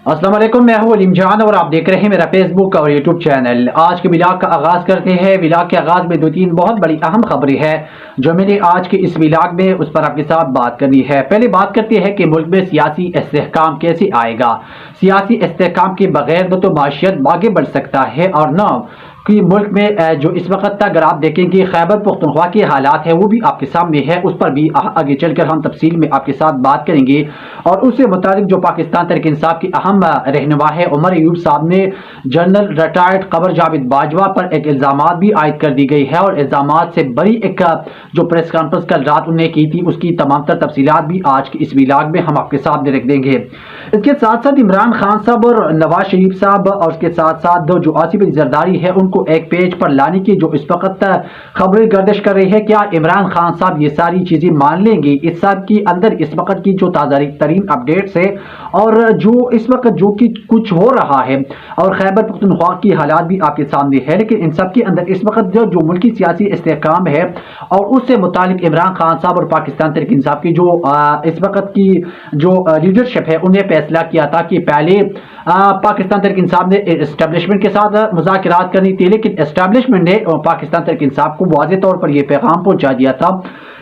अस्सलाम वालेकुम, मैं हूं अलीम जान और आप देख रहे हैं मेरा फेसबुक और यूट्यूब चैनल। आज के व्लॉग का आगाज़ करते हैं। व्लॉग के आगाज़ में दो तीन बहुत बड़ी अहम खबरें हैं जो मैंने आज के इस व्लॉग में उस पर आपके साथ बात करनी है। पहले बात करते हैं कि मुल्क में सियासी इस्तेहकाम कैसे आएगा। सियासी इस्तेहकाम के बगैर न तो माशियत आगे बढ़ सकता है और न कि मुल्क में जो इस वक्त अगर आप देखेंगे खैबर पख्तूनख्वा के हालात है वो भी आपके सामने है, उस पर भी आगे चलकर हम तफसील में आपके साथ बात करेंगे। और उससे मुताबिक जो पाकिस्तान तहरीक इंसाफ की अहम रहनुमा है उमर अयूब साहब ने जनरल रिटायर्ड कमर जावेद बाजवा पर एक इल्ज़ामात भी आयद कर दी गई है और इल्ज़ामात से बड़ी एक जो प्रेस कॉन्फ्रेंस कल रात उन्हें की थी उसकी तमाम तर तफसीलात भी आज के इस व्लॉग में हम आपके साथ रख देंगे। इसके साथ साथ इमरान खान साहब और नवाज शरीफ साहब और उसके साथ साथ जो आसिफ अली जरदारी है उनको एक पेज पर लाने की जो इस वक्त खबरें गर्दिश कर रही है, क्या इमरान खान साहब ये सारी चीजें मान लेंगे। इस सब के अंदर इस वक्त की जो ताज़ा तरीन अपडेट्स है और जो इस वक्त जो कि कुछ हो रहा है और खैबर पख्तूनख्वा की हालात भी आपके सामने है, लेकिन इन सब के अंदर इस वक्त जो मुल्की सियासी इस्तेहकाम है और उससे मुतालिक इमरान खान साहब और पाकिस्तान तहरीक इंसाफ की जो इस वक्त की जो लीडरशिप है उन्हें फैसला किया था कि पहले पाकिस्तान तहरीक इंसाफ ने एस्टेब्लिशमेंट के साथ मुज़ाकरात करनी थी, लेकिन एस्टेब्लिशमेंट ने पाकिस्तान तहरीक इंसाफ को वाज़ेह तौर पर यह पैगाम पहुंचा दिया था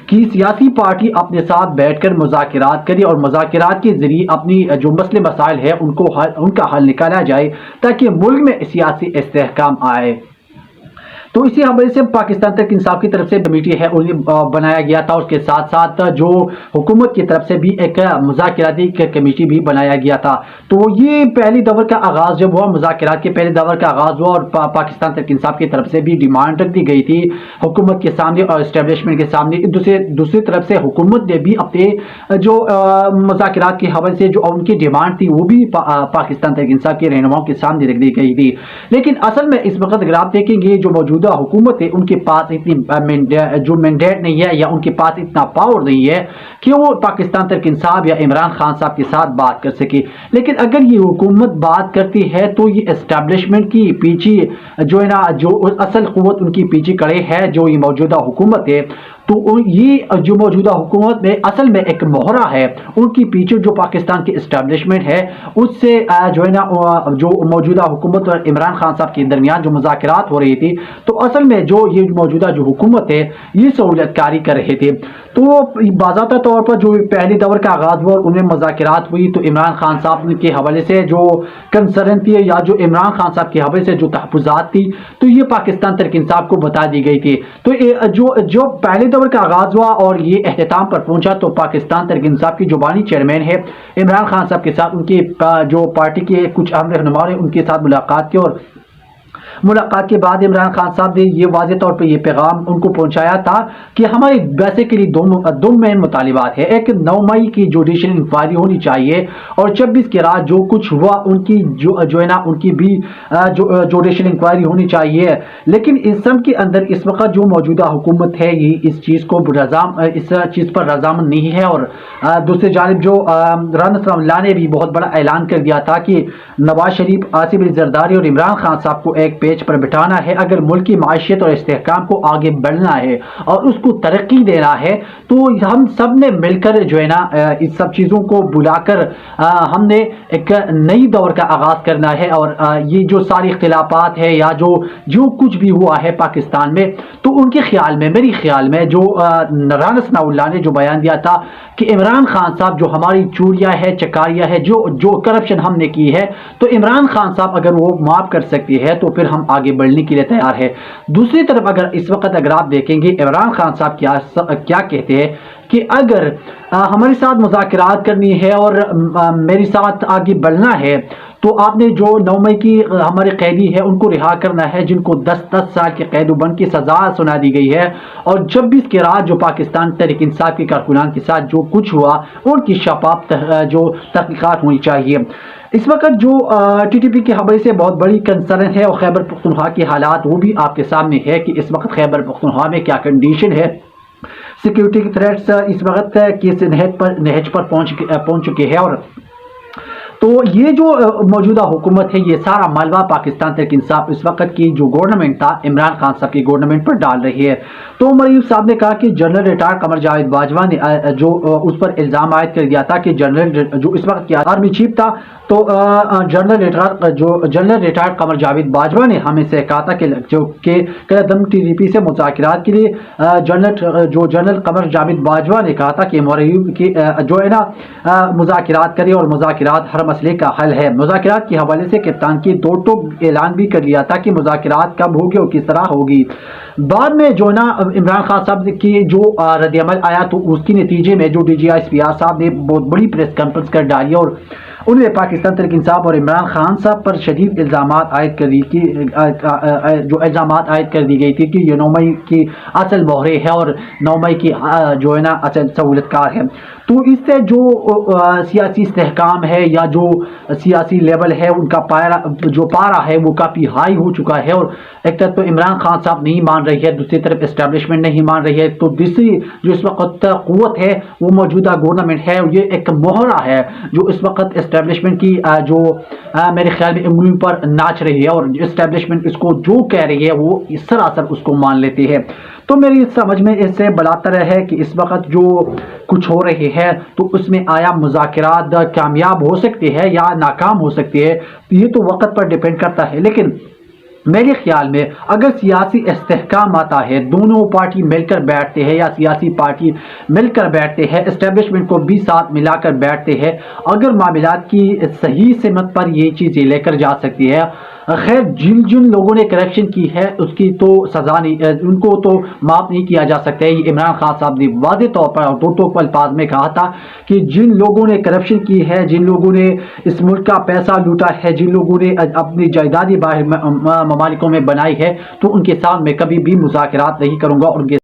कि सियासी पार्टी अपने साथ बैठकर मुज़ाकरात करे और मुज़ाकरात के जरिए अपनी जो मसले मसाइल है उनका हल निकाला जाए ताकि मुल्क में सियासी इस्तेहकाम आए। तो इसी हवाले से पाकिस्तान तहरीक इंसाफ की तरफ से कमेटी है उन्हें बनाया गया था। उसके साथ साथ जो हुकूमत की तरफ से भी एक मुज़ाकराती कमेटी भी बनाया गया था। तो ये पहली दौर का आगाज़ जब हुआ, मुज़ाकरात के पहले दौर का आगाज़ हुआ और पाकिस्तान तहरीक इंसाफ की तरफ से भी डिमांड रख दी गई थी हुकूमत के सामने और इस्टेब्लिशमेंट के सामने। दूसरी तरफ से हुकूमत ने भी अपने जो मुज़ाकरात के हवाले से जो उनकी डिमांड थी वो भी पाकिस्तान तहरीक इंसाफ के रहनुमाओं के सामने रख दी गई थी। लेकिन असल में इस वक्त अगर आप देखेंगे जो मौजूदा हुकूमत है उनके पास इतनी जो मैंडेट नहीं है या उनके पास इतना पावर नहीं है कि वो पाकिस्तान तहरीक इंसाफ या इमरान खान साहब के साथ बात कर सके। लेकिन अगर ये हुकूमत बात करती है तो ये एस्टेब्लिशमेंट की पीछे जो है ना जो असल कुव्वत उनकी पीछे खड़े है जो ये मौजूदा हुकूमत है। तो ये जो मौजूदा हुकूमत में असल में एक मोहरा है उनकी पीछे जो पाकिस्तान की एस्टेब्लिशमेंट है उससे जो है ना जो मौजूदा हुकूमत और इमरान खान साहब के दरमियान जो मुज़ाकरात हो रही थी तो असल में जो ये मौजूदा जो हुकूमत है ये सहूलियतकारी कर रहे थे। तो बाज़ाब्ता तौर पर जो पहले दौर का आगाज़ हुआ और उनमें मुज़ाकरात हुई तो इमरान खान साहब के हवाले से जो कंसर्न थी या जो इमरान खान साहब के हवाले से जो तहफ़्फ़ुज़ात थी तो ये पाकिस्तान तहरीक इंसाफ को बता दी गई थी। तो जो पहले दौर का आगाज़ हुआ और ये अख्ताम पर पहुंचा तो पाकिस्तान तहरीक इंसाफ की जो बानी चेयरमैन है इमरान खान साहब के साथ उनके जो पार्टी के कुछ अहम रहनुमा ने उनके साथ मुलाकात की और मुलाकात के बाद इमरान खान साहब ने ये वाज़ेह तौर पर यह पैगाम उनको पहुंचाया था कि हमारे बेसिकली दो मेन मुतालिबात है। एक 9 मई की जुडिशल इंक्वायरी होनी चाहिए और 26 की रात जो कुछ हुआ उनकी जो है ना उनकी भी जो जुडिशल इंक्वायरी होनी चाहिए। लेकिन इस सब के अंदर इस वक्त जो मौजूदा हुकूमत है ये इस चीज़ को इस चीज़ पर रजामंद नहीं है। और दूसरी जानिब जो राना ने भी बहुत बड़ा ऐलान कर दिया था कि नवाज शरीफ, आसिफ अली जरदारी और इमरान खान साहब को एक पेज पर बिठाना है। अगर मुल्क की माशियत और इस्तेहकाम को आगे बढ़ना है और उसको तरक्की देना है तो हम सब ने मिलकर जो है ना इस सब चीज़ों को बुलाकर हमने एक नई दौर का आगाज़ करना है। और ये जो सारी इख्तिलाफात है या जो कुछ भी हुआ है पाकिस्तान में तो उनके ख्याल में मेरे ख्याल में जो राना सनाउल्लाह ने जो बयान दिया था कि इमरान खान साहब जो हमारी चोरियां है चकारियां है जो करप्शन हमने की है तो इमरान खान साहब अगर वो माफ़ कर सकती है तो फिर हम आगे बढ़ने के लिए तैयार है। दूसरी तरफ अगर इस वक्त अगर आप देखेंगे इमरान खान साहब क्या कहते हैं कि अगर हमारे साथ मुज़ाकरात करनी है और मेरे साथ आगे बढ़ना है तो आपने जो 9 मई की हमारे कैदी है उनको रिहा करना है जिनको 10-10 साल के कैदुबंद की सज़ा सुना दी गई है और 26 की रात जो पाकिस्तान तहरीक इंसाफ के कारकुनान के साथ जो कुछ हुआ उनकी शफाफ जो तहकीकात होनी चाहिए। इस वक्त जो टीटीपी के हवाले से बहुत बड़ी कंसर्न है और खैबर पख्तूनख्वा के हालात वो भी आपके सामने है कि इस वक्त खैबर पख्तूनख्वा में क्या कंडीशन है। सिक्योरिटी थ्रेट्स इस वक्त किस नहज पर पहुंच चुके हैं और تو یہ جو موجودہ حکومت ہے یہ سارا ملبہ پاکستان تحریک انصاف اس وقت کی جو گورنمنٹ تھا عمران خان صاحب کی گورنمنٹ پر ڈال رہی ہے۔ تو عمر ایوب صاحب نے کہا کہ جنرل ریٹائر قمر جاوید باجوہ نے جو اس پر الزام عائد کر دیا تھا کہ جنرل جو اس وقت کی آرمی چیف تھا تو جنرل ریٹائر قمر جاوید باجوہ نے ہمیں سے کہا تھا کہ قیادم ٹی ڈی پی سے مذاکرات کے لیے جنرل قمر جاوید باجوہ نے کہا تھا کہ عمر ایوب کی جو ہے نا مذاکرات کرے اور مذاکرات ہر مسئلے کا حل ہے۔ مذاکرات کے حوالے سے کپتان کی دو ٹوک اعلان بھی کر لیا تھا کہ مذاکرات کب ہوگی اور کس طرح ہوگی۔ بعد میں جو نا عمران خان صاحب کی جو رد عمل آیا تو اس کے نتیجے میں جو D G S P R صاحب نے بہت بڑی پریس کانفرنس کر ڈالی اور انہوں نے پاکستان تحریک انصاف اور عمران خان صاحب پر شدید الزامات عائد کر دی گئی تھی کہ یہ 9 مئی کی اصل مہرے ہے اور 9 مئی کی جو ہے نا اصل سہولت کار ہے۔ تو اس سے جو سیاسی استحکام ہے یا جو سیاسی لیول ہے ان کا پارا ہے وہ کافی ہائی ہو چکا ہے، اور ایک طرف تو عمران خان صاحب نہیں مان رہی ہے، دوسری طرف اسٹیبلشمنٹ نہیں مان رہی ہے، تو دوسری جو اس وقت قوت ہے وہ موجودہ گورنمنٹ ہے۔ یہ ایک مہرہ ہے جو اس وقت اسٹیبلشمنٹ کی جو میرے خیال میں انگلیوں پر ناچ رہی ہے، اور اسٹیبلشمنٹ اس کو جو کہہ رہی ہے وہ سراسر اس کو مان لیتی ہے۔ تو میری سمجھ میں اس سے بلاتر ہے کہ اس وقت جو کچھ ہو رہی ہے تو اس میں آیا مذاکرات کامیاب ہو سکتی ہے یا ناکام ہو سکتی ہے، یہ تو وقت پر ڈیپینڈ کرتا ہے۔ لیکن میرے خیال میں اگر سیاسی استحکام آتا ہے، دونوں پارٹی مل کر بیٹھتے ہیں یا سیاسی پارٹی مل کر بیٹھتے ہیں، اسٹیبلشمنٹ کو بھی ساتھ ملا کر بیٹھتے ہیں، اگر معاملات کی صحیح سمت پر یہ چیزیں لے کر جا سکتی ہے۔ خیر جن لوگوں نے کرپشن کی ہے اس کی تو سزا نہیں، ان کو تو معاف نہیں کیا جا سکتا ہے۔ یہ عمران خان صاحب نے واضح طور پر اور دو الفاظ میں کہا تھا کہ جن لوگوں نے کرپشن کی ہے، جن لوگوں نے اس ملک کا پیسہ لوٹا ہے، جن لوگوں نے اپنی جائیدادیں باہر ممالکوں میں بنائی ہے، تو ان کے ساتھ میں کبھی بھی مذاکرات نہیں کروں گا اور ان کے